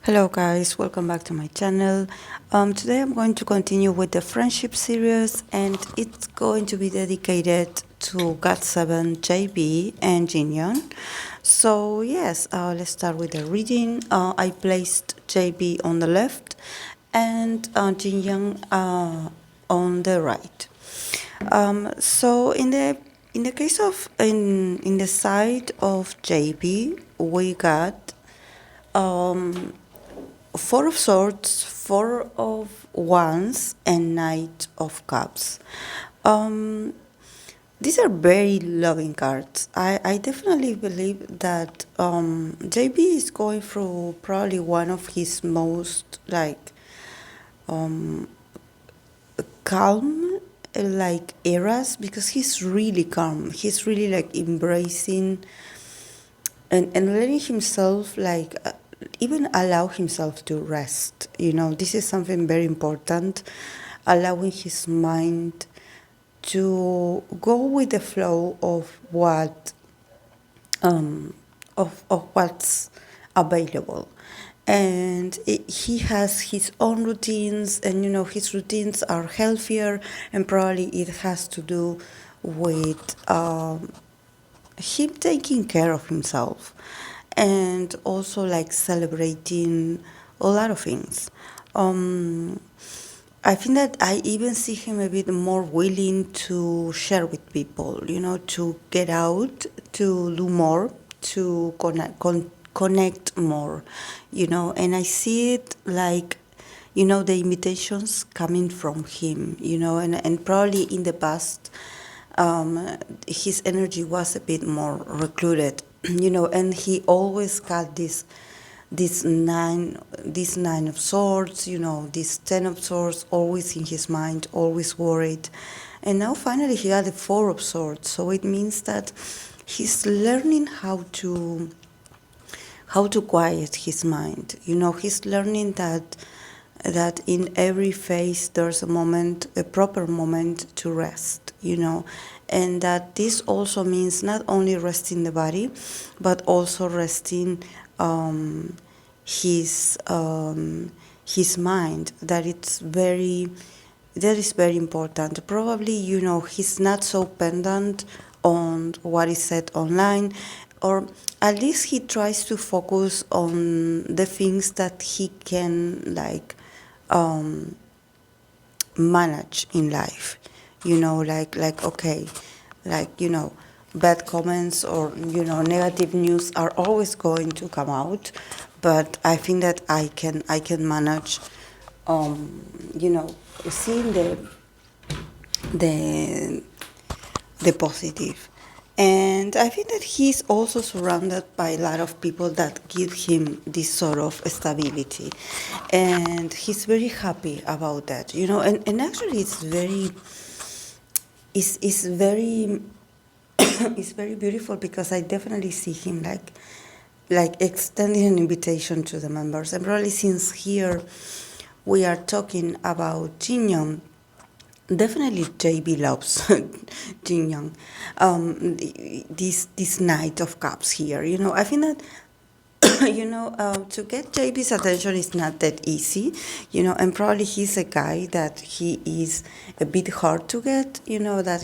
Hello guys, welcome back to my channel. Today I'm going to continue with the friendship series and it's going to be dedicated to GOT7, JayB and Jinyoung. So yes, let's start with the reading. I placed JayB on the left and Jinyoung on the right. So in the case of in the side of JayB, we got Four of Swords, Four of Wands, and Knight of Cups. These are very loving cards. I definitely believe that JB is going through probably one of his most calm eras, because he's really calm. He's really embracing and letting himself even allow himself to rest. This is something very important, allowing his mind to go with the flow of what's available. And he has his own routines, and his routines are healthier, and probably it has to do with him taking care of himself and also celebrating a lot of things. I think that I even see him a bit more willing to share with people, to get out, to do more, to connect more, and I see it the invitations coming from him, and probably in the past, his energy was a bit more recluded, and he always got this nine of swords, this 10 of swords, always in his mind, always worried. And now finally he got the 4 of swords, so it means that he's learning how to quiet his mind. He's learning that in every phase there's a proper moment to rest, and that this also means not only resting the body, but also resting his mind. That is very important. Probably, he's not so pendant on what is said online, or at least he tries to focus on the things that he can manage in life. Okay, bad comments or negative news are always going to come out, but I think that I can manage seeing the positive. And I think that he's also surrounded by a lot of people that give him this sort of stability, and he's very happy about that, and actually it's very it's very beautiful, because I definitely see him extending an invitation to the members. And probably since here we are talking about Jinyoung, definitely JB loves Jinyoung. This Knight of Cups here, I think that to get JB's attention is not that easy, and probably he's a guy that he is a bit hard to get, that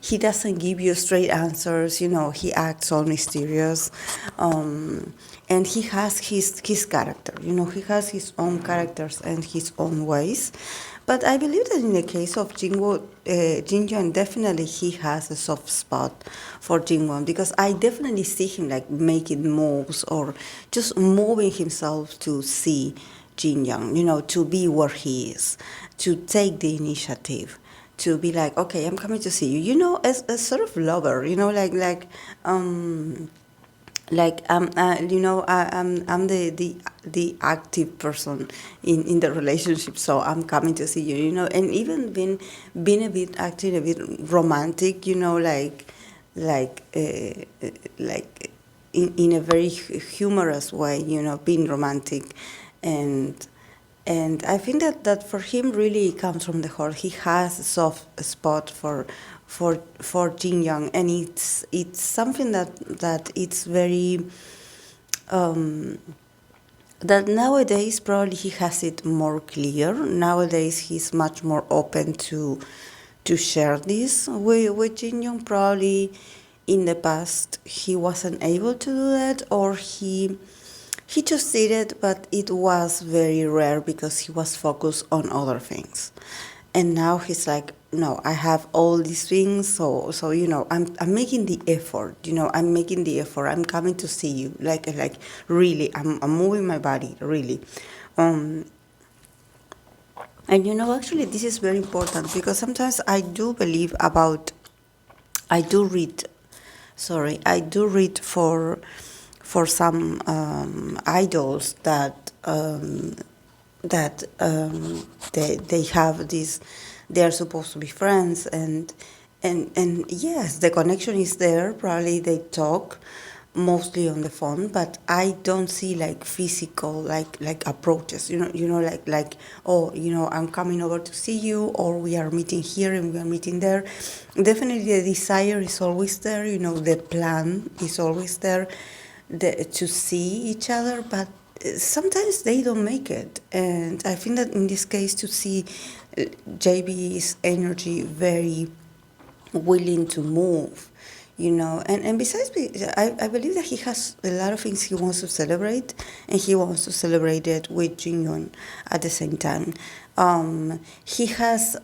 he doesn't give you straight answers, he acts all mysterious, and he has his character, he has his own characters and his own ways. But I believe that in the case of Jinyoung, definitely he has a soft spot for Jinyoung, because I definitely see him making moves or just moving himself to see Jinyoung, to be where he is, to take the initiative, to be like, okay, I'm coming to see you, as a sort of lover, I'm the active person in the relationship, so I'm coming to see you, and even being a bit acting a bit romantic, in a very humorous way, being romantic, and I think that for him really comes from the heart. He has a soft spot for Jinyoung, and it's something that it's very that nowadays probably he has it more clear. Nowadays he's much more open to share this with Jinyoung. Probably in the past he wasn't able to do that, or he just did it, but it was very rare because he was focused on other things. And now he's like, no, I have all these things, so I'm making the effort. I'm making the effort. I'm coming to see you, like really. I'm moving my body, really. Um, and actually, this is very important because sometimes I do believe about. I do read. Sorry, I do read for some idols that they have this. They are supposed to be friends, and yes, the connection is there. Probably they talk mostly on the phone, but I don't see like physical like approaches. Like oh, I'm coming over to see you, or we are meeting here and we are meeting there. Definitely, the desire is always there. The plan is always there, to see each other, but sometimes they don't make it. And I think that in this case, to see JB's energy very willing to move, and besides, I believe that he has a lot of things he wants to celebrate, and he wants to celebrate it with Jinyoung at the same time. He has.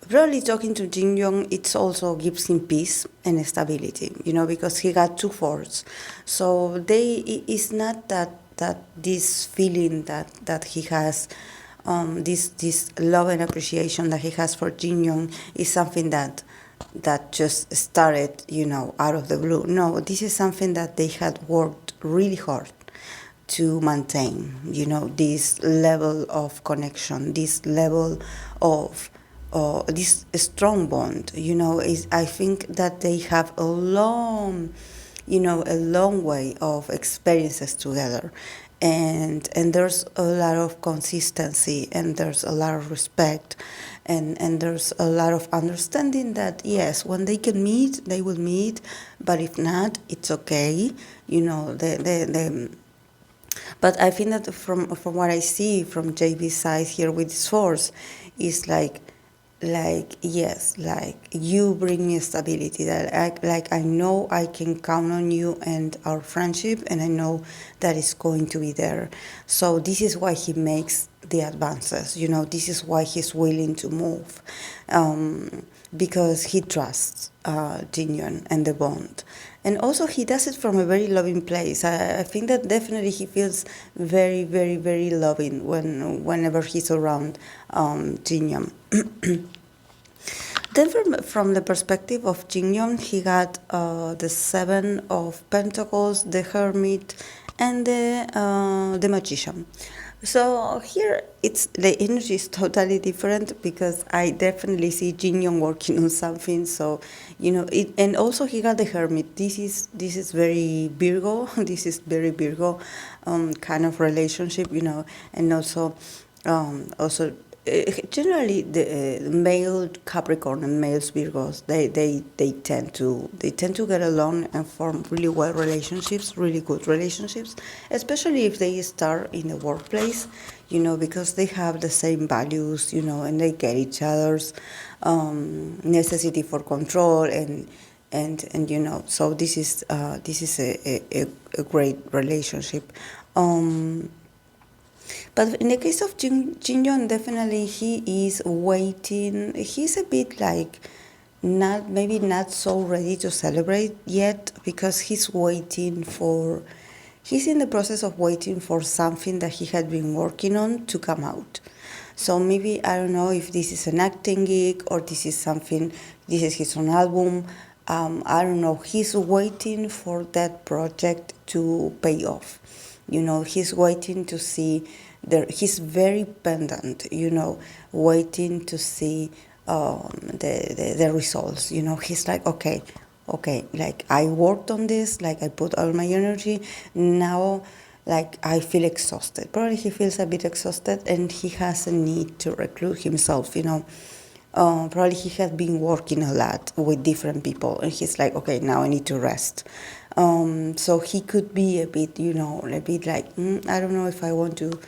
Probably talking to Jinyoung, it also gives him peace and stability, because he got two fours. So it's not that this feeling that he has, this love and appreciation that he has for Jinyoung is something that just started, out of the blue. No, this is something that they had worked really hard to maintain, this level of connection, this level of this strong bond. I think that they have a long way of experiences together, and there's a lot of consistency, and there's a lot of respect, and there's a lot of understanding that yes, when they can meet, they will meet, but if not, it's okay. But I think that from what I see from JB's side here with this force, is like yes, like you bring me stability, that I know I can count on you and our friendship, and I know that it's going to be there. So this is why he makes the advances. This is why he's willing to move, because he trusts Jinyoung and the bond. And also he does it from a very loving place. I think that definitely he feels very, very, very loving whenever he's around Jinyoung. Then from the perspective of Jinyoung, he got the Seven of Pentacles, the Hermit, and the Magician. So here the energy is totally different, because I definitely see Jinyoung working on something. So and also he got the Hermit. This is very Virgo. This is very Virgo kind of relationship, and also generally the male Capricorn and males Virgos, they tend to get along and form really well relationships, really good relationships, especially if they start in the workplace, because they have the same values, and they get each other's necessity for control, and so this is a great relationship. But in the case of Jinyoung, definitely he is waiting. He's a bit like not so ready to celebrate yet, because he's in the process of waiting for something that he had been working on to come out. So maybe, I don't know if this is an acting gig, or this is his own album. I don't know. He's waiting for that project to pay off. He's waiting to see. He's very pendant. Waiting to see the results. He's like, okay, like I worked on this, like I put all my energy. Now, like I feel exhausted. Probably he feels a bit exhausted, and he has a need to recruit himself. Probably he has been working a lot with different people, and he's like, okay, now I need to rest. So he could be a bit, a bit like, I don't know if I want to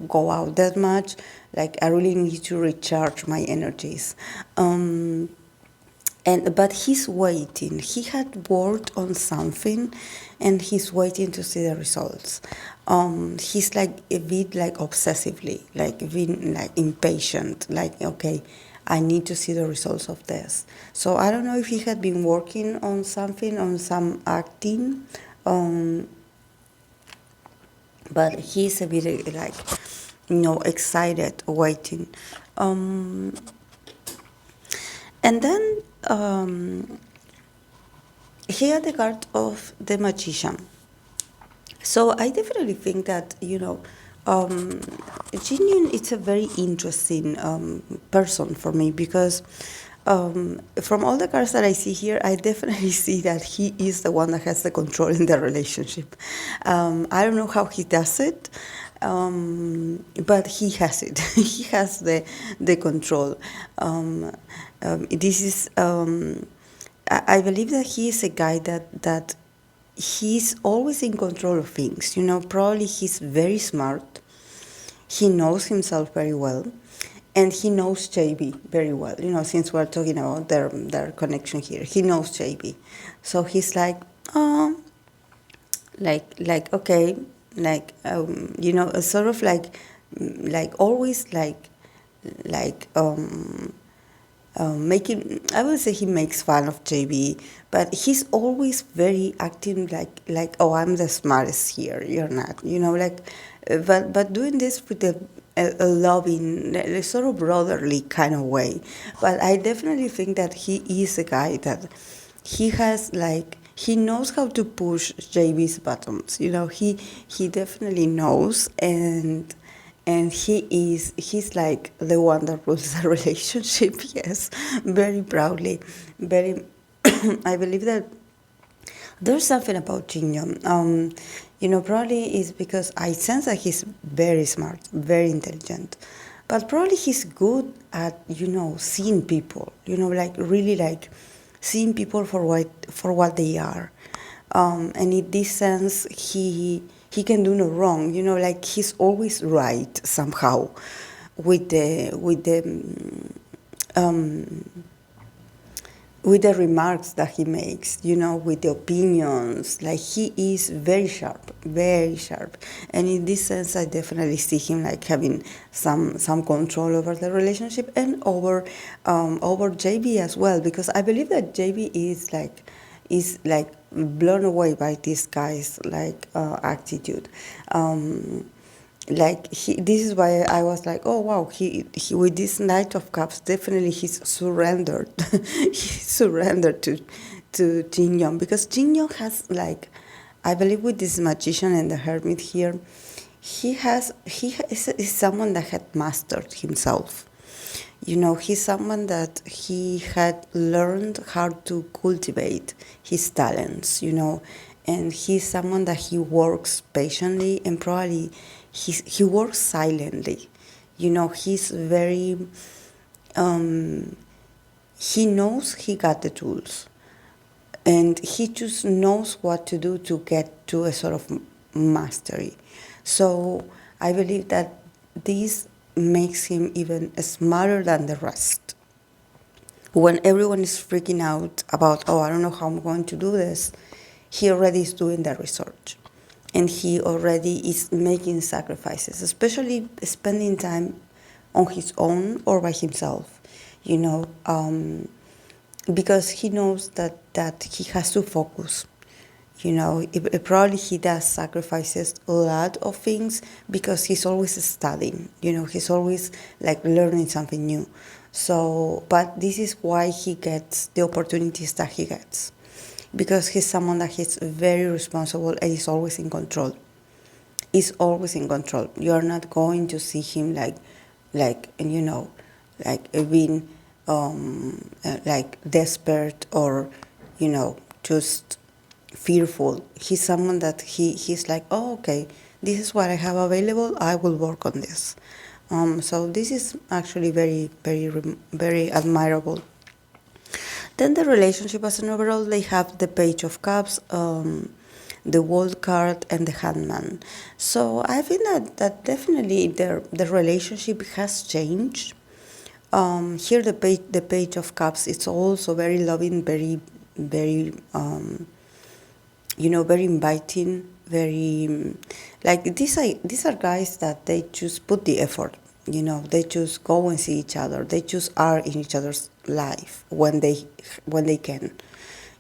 go out that much. Like, I really need to recharge my energies. But he's waiting. He had worked on something, and he's waiting to see the results. He's like a bit like obsessively, like being like impatient. Like, okay, I need to see the results of this. So I don't know if he had been working on something, on some acting, but he's a bit like, excited, waiting. And then here the card of the magician. So I definitely think that, Jinyoung is a very interesting person for me because from all the cards that I see here, I definitely see that he is the one that has the control in the relationship. I don't know how he does it, but he has it. He has the control. This is. I believe that he is a guy that he's always in control of things. Probably he's very smart. He knows himself very well, and he knows JayB very well. Since we're talking about their connection here, he knows JayB, so he's like, oh, like okay, like sort of like always like making, I would say he makes fun of JayB, but he's always very acting like, oh, I'm the smartest here, you're not, but doing this with a loving, a sort of brotherly kind of way. But I definitely think that he is a guy that he has he knows how to push JayB's buttons. He definitely knows, and he's like the one that rules the relationship. Yes, very proudly, very. I believe that there's something about Jinyoung. Probably is because I sense that he's very smart, very intelligent, but probably he's good at seeing people. Like really like seeing people for what they are, and in this sense he can do no wrong. Like he's always right somehow with the remarks that he makes, with the opinions. Like he is very sharp, very sharp. And in this sense, I definitely see him like having some control over the relationship and over JayB as well, because I believe that JayB is like blown away by this guy's attitude. This is why I was like, oh wow, he with this Knight of Cups, definitely he's surrendered. He surrendered to Jinyoung, because Jinyoung has I believe with this magician and the hermit here, he is someone that had mastered himself. He's someone that he had learned how to cultivate his talents, and he's someone that he works patiently, and probably he works silently. He's very, he knows he got the tools, and he just knows what to do to get to a sort of mastery. So I believe that this makes him even smarter than the rest. When everyone is freaking out about, oh, I don't know how I'm going to do this, he already is doing the research. And he already is making sacrifices, especially spending time on his own or by himself, because he knows that he has to focus. Probably he does sacrifices a lot of things because he's always studying. He's always learning something new. So, but this is why he gets the opportunities that he gets, because he's someone that is very responsible and is always in control. Is always in control. You are not going to see him being desperate or just fearful. He's someone that he's like, oh, okay, this is what I have available, I will work on this. So this is actually very, very, very admirable. Then the relationship as an overall, they have the Page of Cups, the World card, and the Hangman. So I think that definitely the relationship has changed. Here the Page of Cups, it's also very loving, very very inviting, very like these are guys that they just put the effort. They just go and see each other. They just are in each other's life when they can.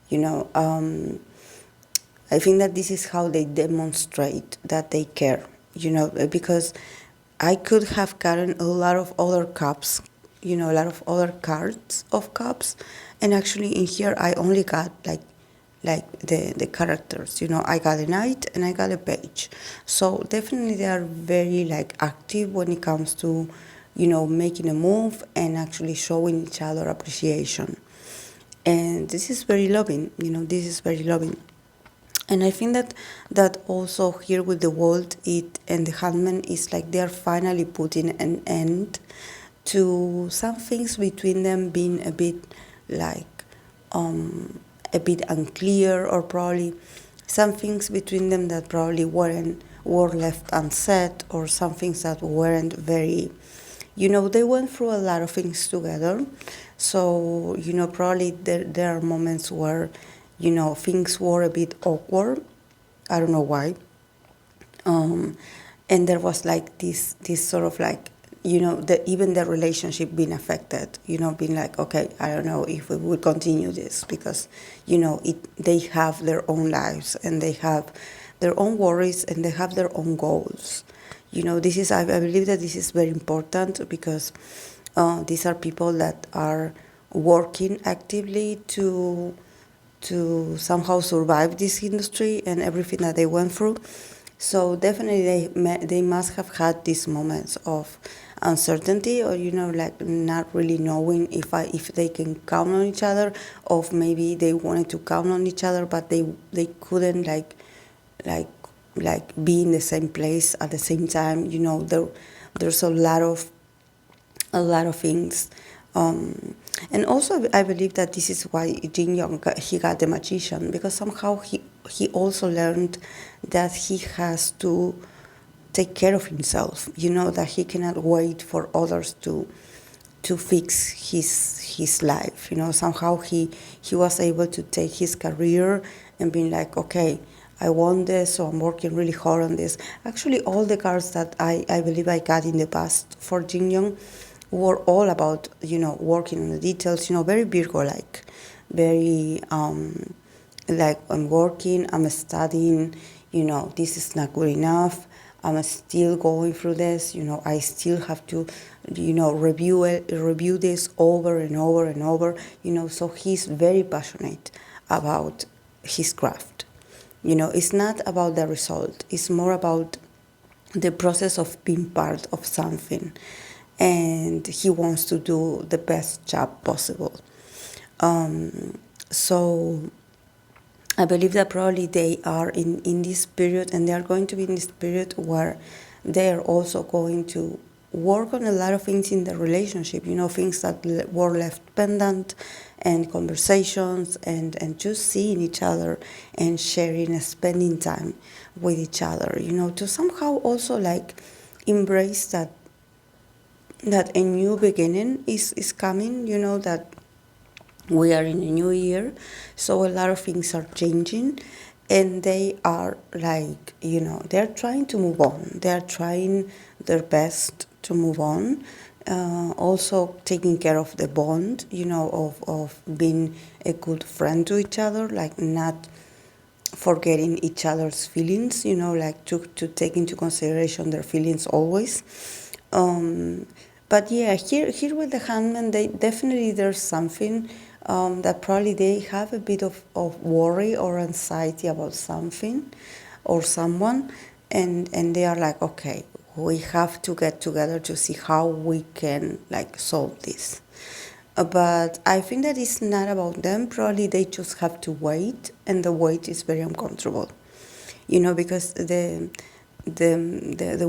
You know, I think that this is how they demonstrate that they care. Because I could have gotten a lot of other cups, a lot of other cards of cups, and actually in here I only got like the characters. I got a knight and I got a page. So definitely they are very like active when it comes to making a move and actually showing each other appreciation. And this is very loving. This is very loving. And I think that also here with the world it and the Handman is like they are finally putting an end to some things between them being a bit like a bit unclear, or probably some things between them that probably were left unsaid, or some things that weren't very, they went through a lot of things together. So probably there are moments where things were a bit awkward. I don't know why. And there was like this sort of like even the relationship being affected, being like, okay, I don't know if we would continue this, because they have their own lives and they have their own worries and they have their own goals. This is I believe that this is very important, because these are people that are working actively to somehow survive this industry and everything that they went through. So definitely they must have had these moments of uncertainty, or like not really knowing if they can count on each other, or maybe they wanted to count on each other but they couldn't like be in the same place at the same time. There's a lot of things. And also, I believe that this is why Jinyoung he got the magician, because somehow he also learned that he has to take care of himself. That he cannot wait for others to fix his life. Somehow he was able to take his career and being like, okay, I want this, so I'm working really hard on this. Actually, all the cards that I believe I got in the past for Jinyoung were all about, working on the details, very Virgo-like, very, like I'm working, I'm studying, this is not good enough, I'm still going through this, I still have to, review this over and over and over, so he's very passionate about his craft. It's not about the result, it's more about the process of being part of something. And he wants to do the best job possible. So I believe that probably they are in this period, and they are going to be in this period where they are also going to work on a lot of things in the relationship, things that were left pendant, and conversations, and just seeing each other and sharing and spending time with each other, to somehow also like embrace that a new beginning is coming, that we are in a new year, so a lot of things are changing, and they are like, they're trying to move on. They're trying their best to move on, also taking care of the bond, of being a good friend to each other, like not forgetting each other's feelings, like to take into consideration their feelings always. But yeah, here with the Hangman, there's something that probably they have a bit of worry or anxiety about something or someone, and they are like, okay, we have to get together to see how we can like solve this. But I think that it's not about them. Probably they just have to wait, and the wait is very uncomfortable. Because the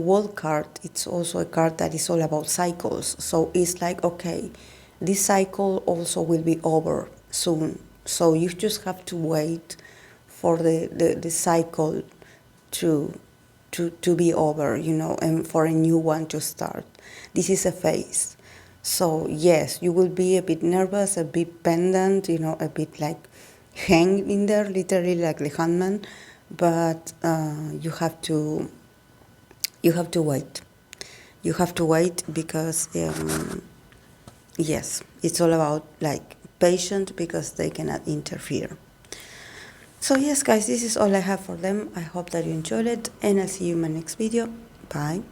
world card, it's also a card that is all about cycles. So it's like, okay, this cycle also will be over soon. So you just have to wait for the cycle to be over, you know, and for a new one to start. This is a phase. So yes, you will be a bit nervous, a bit pendant, you know, a bit like hang in there, literally like the hangman, but you have to wait. You have to wait because yes, it's all about like patient because they cannot interfere. So yes, guys, this is all I have for them. I hope that you enjoyed it, and I'll see you in my next video. Bye.